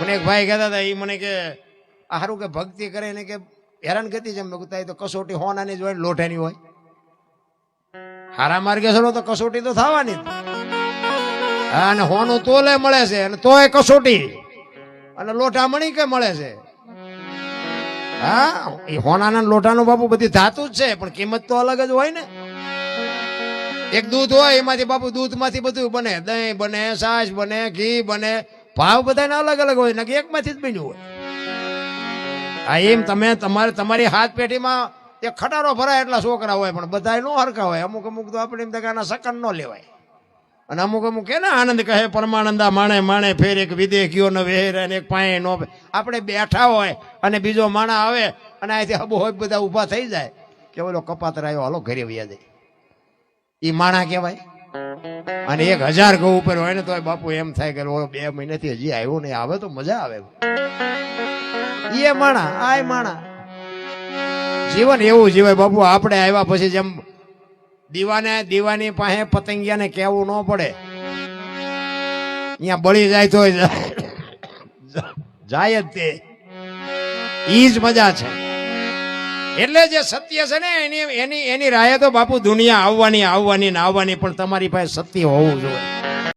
મને એક ભાઈ કહેતા હતા, એ મને કે સારું કે ભક્તિ કરે ને કે હેરાન ગતિ છે. મેં કીધું તો કસોટી હોનાની જ હોય ને લોઠાની હોય. હારા માર્ગે ચડો તો કસોટી તો થવાની જ. હા, અને હોનું તોલે મળે છે અને તોય કસોટી, અને લોઠા મણી કે મળે છે. હા, એ હોનાના લોટાનું બાપુ બધી ધાતુ જ છે, પણ કિંમત તો અલગ જ હોય ને. એક દૂધ હોય એમાંથી બાપુ દૂધ માંથી બધું બને, દહીં બને, છાશ બને, ઘી બને, ભાવ બધાને અલગ અલગ હોય ને એકમાંથી જ બન્યું હોય. હા, એમ તમે તમારી હાથ પેઢીમાં એક ખટારો ભરાય એટલા છોકરા હોય, પણ બધા નો હરખા હોય. અમુક અમુક તો આપણે એમ આના સકન ન લેવાય, અને અમુક અમુક કે ને આનંદ કહે પરમાનંદા માણે માણે ફેર એક વિદેહ ગયો ને વેર અને એક પાએ નો. આપણે બેઠા હોય અને બીજો માણા આવે અને અહીંથી હબો હોય બધા ઊભા થઈ જાય કે ઓલો કપાતર આવ્યો, હાલો ઘરે વયા જાય, એ માણા કહેવાય. અને 1000 ઘઉં ઉપર હોય ને તો બાપુ એમ થાય કે 2 મહિનાથી હજી આવ્યો નહીં, આવે તો મજા આવે. એ માણા આ માણા જીવન એવું જીવાય બાપુ. આપણે આવ્યા પછી જેમ દીવાની પાસે પતંગિયાને કેવું ન પડે, અહીંયા બળી જાય તો જાય જ તે, ઈ જ મજા છે. એટલે જે સત્ય છે ને એની રાહે તો બાપુ દુનિયા આવવાની આવવાની ને આવવાની, પણ તમારી પાસે સત્ય હોવું જોઈએ.